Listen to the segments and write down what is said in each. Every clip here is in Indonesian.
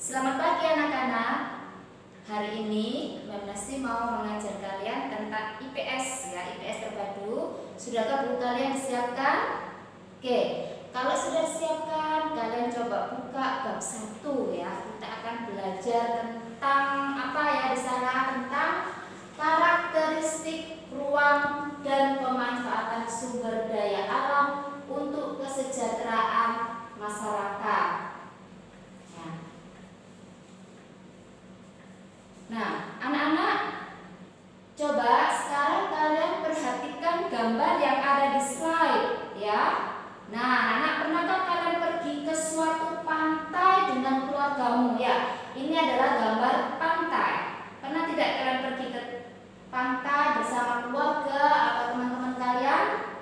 Selamat pagi anak-anak. Hari ini Memnasi mau mengajar kalian tentang IPS ya, IPS terpadu. Sudahkah buku kalian disiapkan? Oke, kalau sudah disiapkan, kalian coba buka bab 1 ya. Kita akan belajar tentang apa ya di sana, tentang karakteristik ruang dan pemanfaatan sumber daya alam untuk kesejahteraan masyarakat. Nah, anak-anak, coba sekarang kalian perhatikan gambar yang ada di slide ya. Nah, anak, pernahkah kalian pergi ke suatu pantai dengan keluargamu ya? Ini adalah gambar pantai. Pernah tidak kalian pergi ke pantai bersama keluarga atau teman-teman kalian?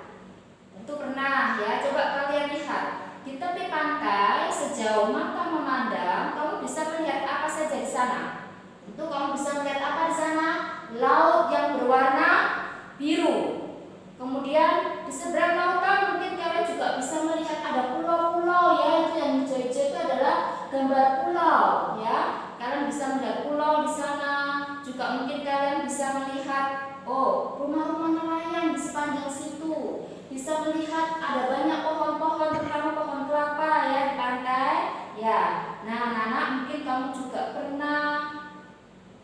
Tentu pernah ya. Coba kalian lihat di tepi pantai, sejauh mata memandang, kamu bisa melihat apa saja di sana? Itu kamu bisa melihat apa di sana? Laut yang berwarna biru. Kemudian di seberang lautan mungkin kalian juga bisa melihat ada pulau-pulau ya. Itu yang hijau-hijau itu adalah gambar pulau ya. Kalian bisa melihat pulau di sana. Juga mungkin kalian bisa melihat rumah-rumah nelayan di sepanjang situ. Bisa melihat ada banyak pohon-pohon, terutama pohon kelapa ya di pantai. Ya. Nah, anak-anak, mungkin kamu juga pernah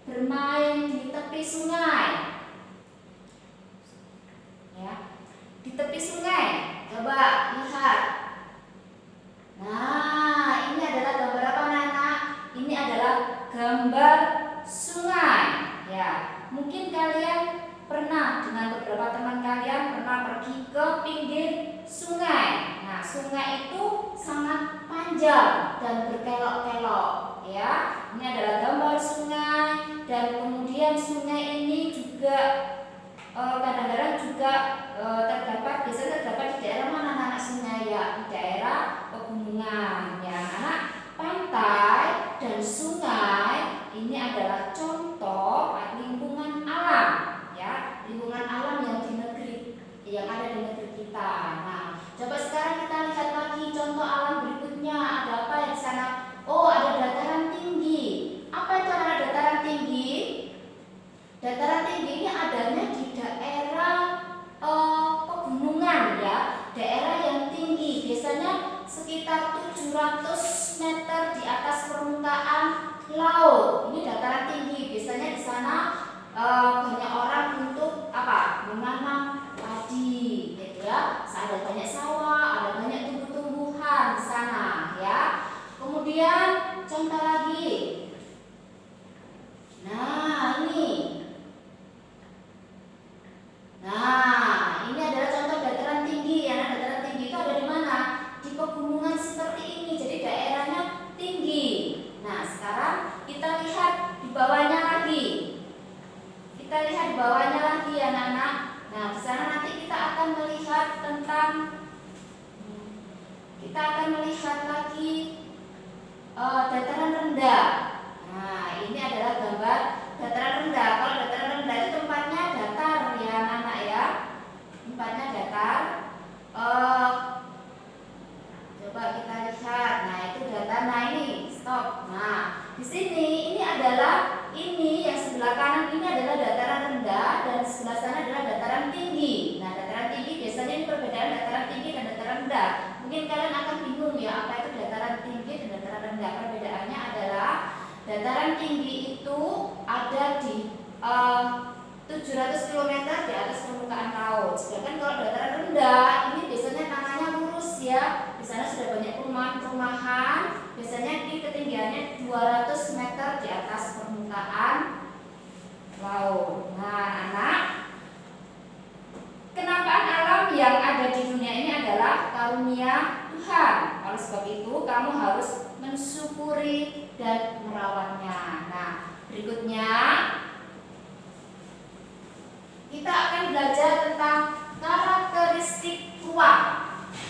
bermain di tepi sungai ya, di tepi sungai. Coba lihat. Nah, ini adalah gambar apa anak-anak? Ini adalah gambar sungai ya. Mungkin kalian pernah dengan beberapa teman kalian pernah pergi ke pinggir sungai. Nah, sungai itu sangat panjang dan berkelok-kelok ya. Ini adalah gambar sungai. Dan kemudian sungai ini juga kadang-kadang juga biasanya terdapat di daerah mana anak sungai ya, di daerah pegunungan ya anak. Pantai dan sungai ini adalah contoh lingkungan alam ya, lingkungan alam yang ada di negeri kita. Nah, coba sekarang kita lihat lagi contoh alam berikutnya. Ada apa ya di sana? Ada dataran tinggi. Apa itu adalah dataran tinggi? Dataran tinggi ini adanya di daerah pegunungan ya, daerah yang tinggi, biasanya sekitar 700 meter di atas permukaan laut. Ini dataran tinggi. Biasanya di sana banyak orang untuk apa? Menanam padi, gitu ya. Ada banyak sawah, ada banyak tumbuh-tumbuhan di sana ya. Kemudian contoh lagi. Nah, ini adalah contoh dataran tinggi ya. Nah, dataran tinggi itu ada di mana? Di pegunungan seperti ini. Jadi daerahnya tinggi. Nah, sekarang kita lihat di bawahnya lagi. Kita lihat di bawahnya lagi ya, anak-anak. Nah, di sana nanti kita akan melihat lagi dataran rendah. Nah, ini adalah gambar dataran rendah. Kalau dataran rendah itu tempatnya datar ya anak-anak ya. Tempatnya datar. Coba kita lihat. Nah, itu datar. Nah, ini stop. Nah, di sini ini yang sebelah kanan ini adalah dataran rendah dan sebelah sana adalah dataran tinggi. Nah, dataran tinggi biasanya ini perbedaan dataran tinggi dan dataran rendah. Mungkin kalian akan bingung ya, apa itu dataran tinggi dan dataran rendah. Perbedaannya adalah dataran tinggi itu ada di 700 km di atas permukaan laut. Sedangkan kalau dataran rendah ini biasanya tanahnya lurus ya. Di sana sudah banyak perumahan. Biasanya di ketinggiannya 200 meter di atas permukaan laut. Nah, anak, kenampaan alam yang ada di dunia ini adalah karunia Tuhan. Oleh sebab itu kamu harus mensyukuri dan merawatnya. Nah, berikutnya kita akan belajar tentang karakteristik ruang.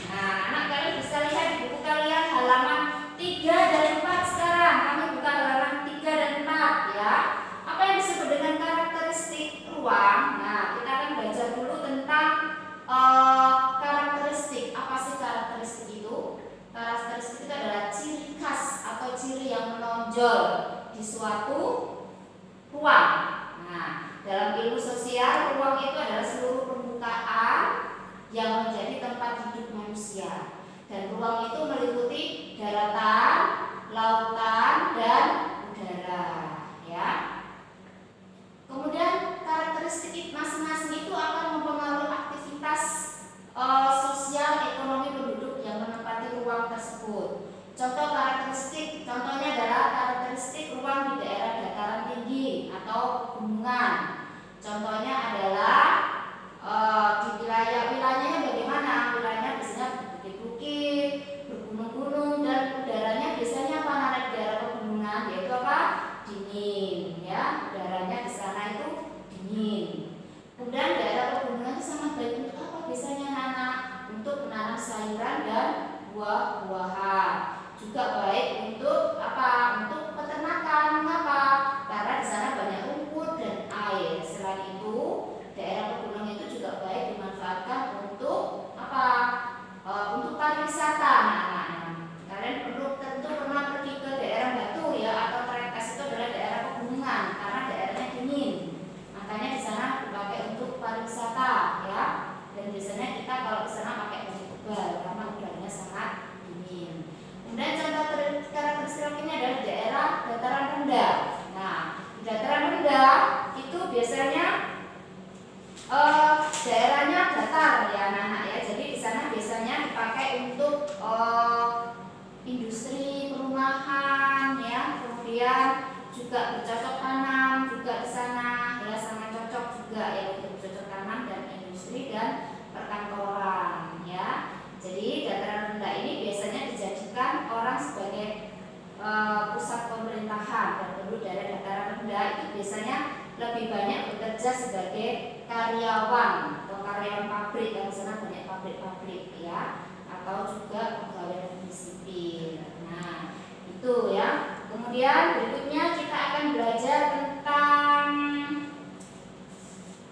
Nah, anak, kalian bisa lihat di buku kalian halaman 3 dan 4 sekarang. Kami buka halaman 3 dan 4 ya. Apa yang disebut dengan karakteristik ruang? Nah, kita akan belajar dulu tentang karakteristik. Apa sih karakteristik itu? Karakteristik itu adalah ciri khas atau ciri yang menonjol menonjol di suatu ruang. Nah, dalam ilmu sosial, ruang itu adalah seluruh permukaan yang menjadi tempat hidup manusia. Dan ruang itu meliputi daratan, lautan, dan udara, ya. Kemudian karakteristik masing-masing itu akan mempengaruhi aktivitas sosial ekonomi penduduk yang menempati ruang tersebut. Contohnya adalah karakteristik ruang di daerah dataran tinggi atau pegunungan. Contohnya adalah di wilayahnya bagaimana? Wilayahnya biasanya bukit-bukit, bergunung-gunung, dan udaranya biasanya apa? Di daerah pegunungan yaitu apa? Dingin, ya. Udaranya di sana itu dingin. Kemudian daerah pegunungan itu sangat baik untuk apa? Biasanya anak untuk menanam sayuran dan buah-buahan. Juga baik untuk apa? Untuk peternakan. Mengapa? Karena di sana banyak rumput dan air. Selain itu, daerah pegunungan itu juga baik dimanfaatkan untuk apa? Untuk pariwisata. Kalian tentu pernah pergi ke daerah Batu ya, atau Tretes, itu adalah daerah pegunungan karena daerahnya dingin. Makanya di sana dipakai untuk pariwisata, ya. Dan biasanya kita kalau ke sana pakai baju tebal karena udaranya sangat dingin. Kemudian contoh karakteristik ini adalah daerah dataran rendah. Nah, di dataran rendah itu biasanya daerahnya datar ya anak-anak ya. Jadi di sana biasanya dipakai untuk industri perumahan ya. Kemudian juga bercocok tanam juga di sana ya, sangat cocok juga ya untuk bercocok tanam dan industri dan perkantoran ya. Jadi dataran rendah ini biasanya dijadikan orang sebagai pusat pemerintahan, dan penduduk daerah dataran rendah itu biasanya lebih banyak bekerja sebagai karyawan atau karyawan pabrik, yang di sana banyak pabrik-pabrik ya, atau juga pegawai negeri sipil. Nah, itu ya. Kemudian berikutnya kita akan belajar tentang,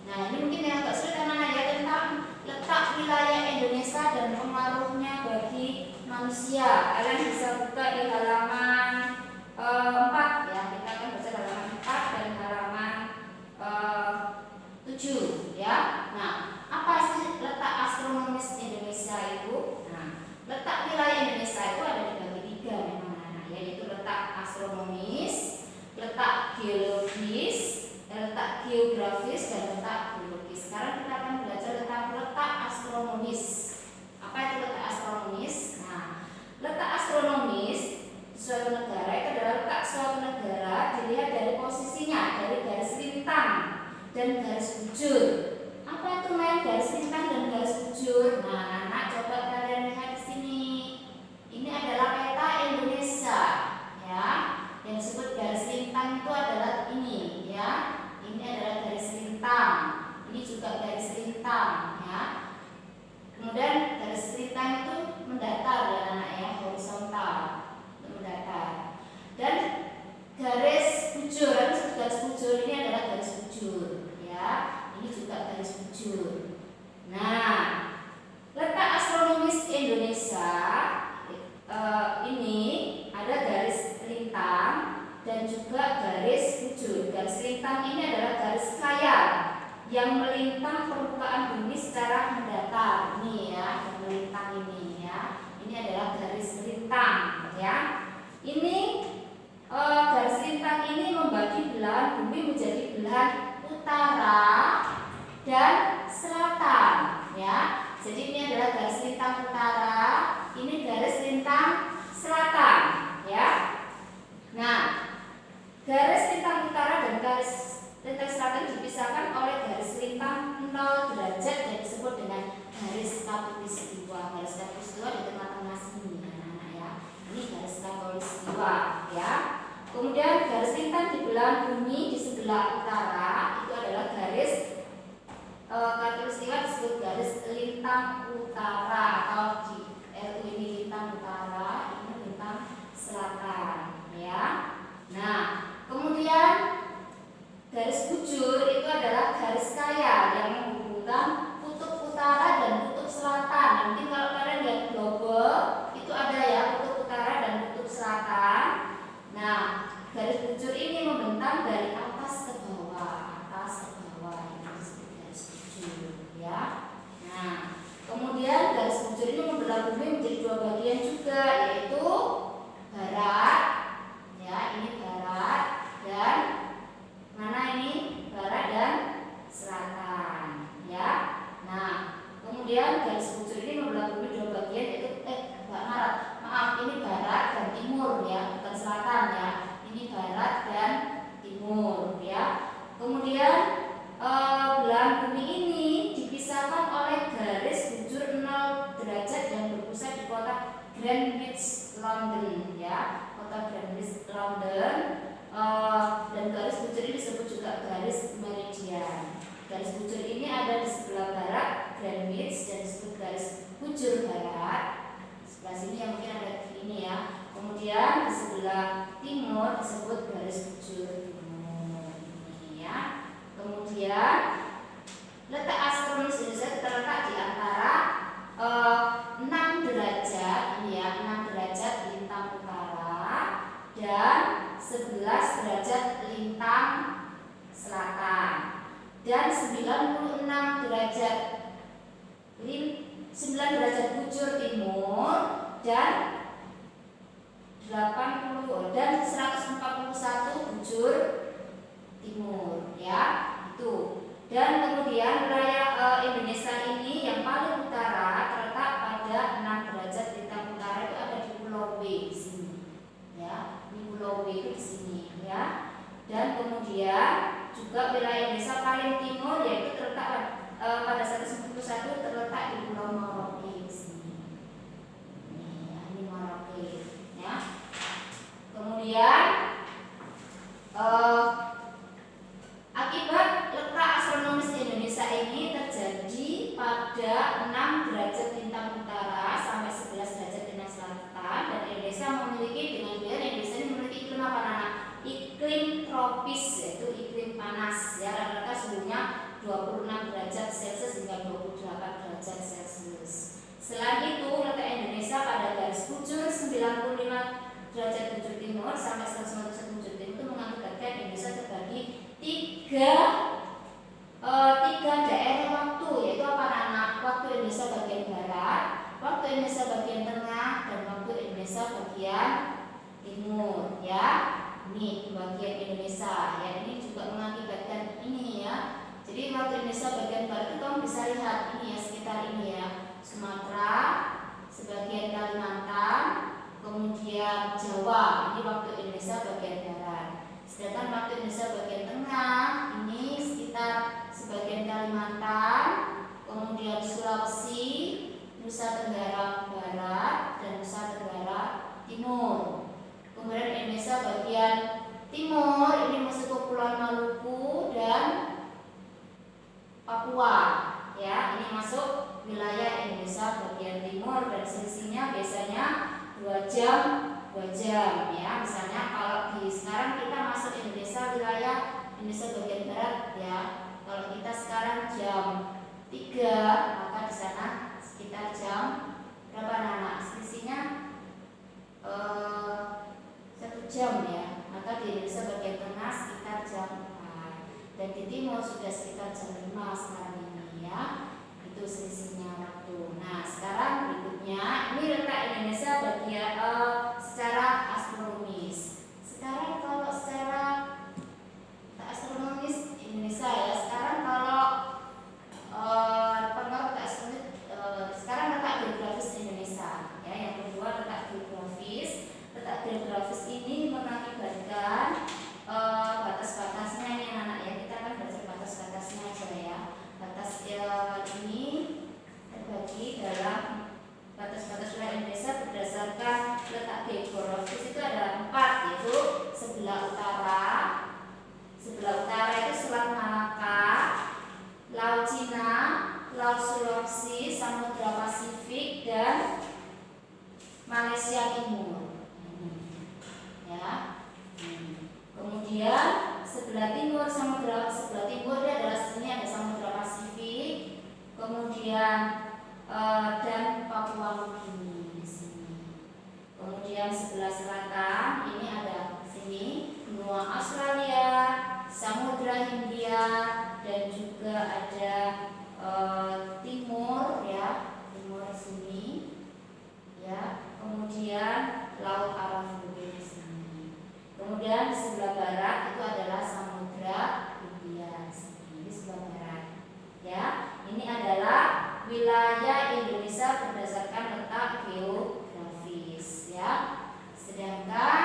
nah ini mungkin yang agak sulit anak-anak ya, tentang letak wilayah Indonesia dan pengaruhnya bagi manusia. Kalian bisa buka di halaman 4 ya. Kita akan baca halaman 4 dan halaman 7 ya. Nah, apa sih letak astronomis Indonesia itu? Nah, letak wilayah Indonesia itu ada dibagi 3 memang anak, yaitu letak astronomis, letak geologis, letak geografis, dan letak biologis. Sekarang kita akan belajar tentang letak astronomis. Apa itu letak astronomis? Nah, letak astronomis suatu negara itu adalah letak suatu negara dilihat dari posisinya, dari garis lintang dan garis bujur. Apa itu main garis lintang dan garis bujur? Nah, anak coba kalian lihat di sini. Ini adalah peta Indonesia, ya. Yang disebut garis lintang itu adalah ini, ya. Ini adalah garis lintang. Ini juga garis lintang, ya. Kemudian garis lintang itu mendatar ya anak ya, horizontal, mendatar. Dan garis bujur, garis bujur ini adalah garis bujur, ya. Ini juga garis bujur. Nah, letak astronomis Indonesia ini ada garis lintang dan juga garis bujur. Garis lintang ini adalah garis khayal yang melintang permukaan bumi secara mendatar. Ini ya, yang melintang ini ya. Ini adalah garis lintang ya. Ini garis lintang ini membagi belahan bumi menjadi belahan utara dan selatan ya. Jadi ini adalah garis lintang utara, ini garis lintang selatan ya. Nah, garis lintang utara dan garis lintang selatan dipisahkan oleh garis lintang 0 derajat yang disebut dengan garis khatulistiwa. Garis khatulistiwa di tengah-tengah sini anak-anak ya. Ini garis khatulistiwa ya. Kemudian garis lintang di belahan bumi di sebelah utara itu adalah garis khatulistiwa disebut garis lintang utara, atau di ini lintang utara, ini lintang selatan ya. Nah, kemudian garis bujur itu adalah garis khayal yang menghubungkan kutub utara dan kutub selatan. Nanti kalau kalian lihat global itu ada ya kutub utara dan kutub selatan. Nah, garis bujur ini ada di sebelah barat Greenwich dan disebut garis bujur barat. Sebelah sini yang mungkin ada ini ya. Kemudian di sebelah timur disebut garis bujur timur ini ya. Kemudian letak astronomis Indonesia terletak di antara 6 derajat ini ya, 6 derajat lintang utara dan 11 derajat lintang selatan dan 96 derajat 9 derajat bujur timur dan 80 dan 141 bujur timur ya itu. Dan kemudian wilayah Indonesia ini yang paling utara terletak pada 6 derajat lintang utara itu ada di Pulau W di sini ya, di Pulau W itu di sini ya. Dan kemudian juga wilayah Indonesia paling timur yaitu terletak pada 191 terletak di Pulau Merauke di sini. Ini Merauke ya. Kemudian akibat letak astronomis Indonesia ini terjadi pada 6 derajat lintang utara sampai 11 derajat lintang selatan dan Indonesia memiliki dengan Indonesia ini memiliki iklim apa anak? Iklim tropis yaitu iklim panas ya, rata-rata suhunya 26 derajat Celcius hingga 28 derajat Celcius. Selain itu letak Indonesia pada garis bujur 95 derajat bujur timur sampai 191 bujur timur itu mengakibatkan Indonesia terbagi tiga daerah waktu, yaitu apa anak? Waktu Indonesia bagian barat, waktu Indonesia bagian tengah, dan waktu Indonesia bagian timur ya. Ini bagian Indonesia ya, ini juga mengakibatkan ini ya. Jadi waktu Indonesia bagian barat itu kamu bisa lihat ini ya, sekitar ini ya, Sumatera, sebagian Kalimantan, kemudian Jawa. Ini waktu Indonesia bagian barat. Sedangkan waktu Indonesia bagian tengah ini sekitar sebagian Kalimantan, kemudian Sulawesi, Nusa Tenggara Barat, dan Nusa Tenggara Timur. Kemudian Indonesia bagian timur ini masuk Kepulauan Maluku dan Papua ya, ini masuk wilayah Indonesia bagian timur dan selisihnya biasanya 2 jam ya. Misalnya kalau di sekarang kita masuk Indonesia wilayah Indonesia bagian barat ya, kalau kita sekarang jam 3 maka di sana sekitar jam berapa anak? Selisihnya 1 jam ya, maka di Indonesia bagian tengah sekitar jam 4 dan di timur sudah sekitar jam 5 sekarang ini ya. Itu selisihnya waktu. Nah sekarang berikutnya ini letak Indonesia bagian secara astronomis. Sekarang kalau secara astronomis Indonesia ya, sekarang kalau pengaruh astronomis sekarang letak geografis Indonesia ya. Yang kedua letak geografis. Letak geografis ini mengakibatkan batas-batasnya ini anak ya. Kita akan baca batas-batasnya aja ya. Batas ini terbagi dalam batas-batas wilayah Indonesia berdasarkan letak geografis itu ada 4, yaitu sebelah utara. Sebelah utara itu Selat Malaka, Laut Cina, Laut Sulawesi, Samudra Pasifik, dan Malaysia Timur. Ya. Kemudian sebelah timur sebelah timur adalah sini ada Samudra Pasifik, kemudian dan Papua Nugini di sini. Kemudian sebelah selatan ini ada sini benua Australia, Samudra Hindia, dan juga ada timur ya, timur sini ya. Kemudian Laut Arafura di sini. Kemudian di sebelah barat itu adalah Samudra Hindia di sebelah barat. Ya, ini adalah wilayah Indonesia berdasarkan letak geografis ya. Sedangkan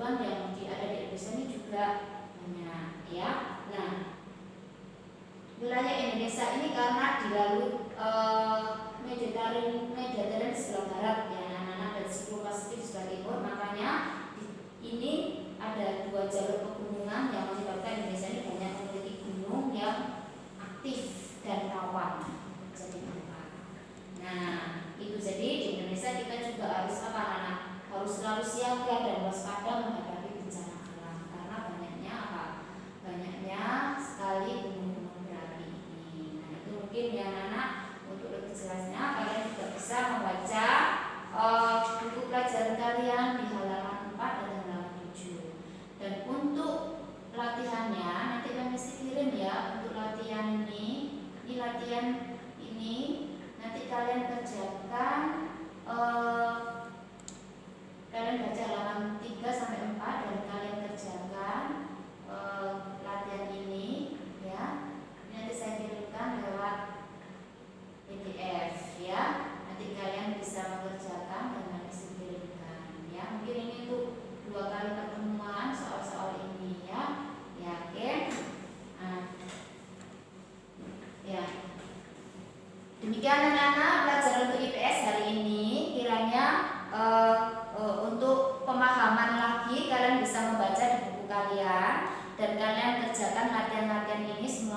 satuan yang ada di Indonesia ini juga banyak ya. Nah, wilayah Indonesia ini karena dilalui Mediterranean di sebelah barat ya anak-anak, dan siklon Pasifik di sebelah timur, makanya ini ada 2 jalur pegunungan yang menyebabkan Indonesia ini banyak memiliki gunung yang aktif dan rawan jadi gempa. Nah, itu jadi di Indonesia kita juga harus anak-anak harus selalu siaga dan waspada menghadapi bencana alam karena banyaknya sekali gunung-gunung berapi ini. Nah, itu mungkin ya anak-anak, untuk lebih jelasnya kalian juga bisa membaca buku pelajaran kalian di halaman 4 dan halaman 7. Dan untuk latihannya nanti kami kirim ya, untuk latihan ini latihan ini nanti kalian kerjakan, kalian baca halaman 3 sampai 4 dan kalian kerjakan latihan ini ya. Nanti saya kirimkan lewat PDF ya. Nanti kalian bisa mengerjakan dan nanti saya kirimkan ya. Mungkin ini untuk 2 kali pertemuan soal-soal ini ya. Yakin? Ya. Demikian anak-anak pelajaran untuk IPS hari ini. Kiranya untuk pemahaman lagi kalian bisa membaca di buku kalian dan kalian kerjakan latihan-latihan ini semua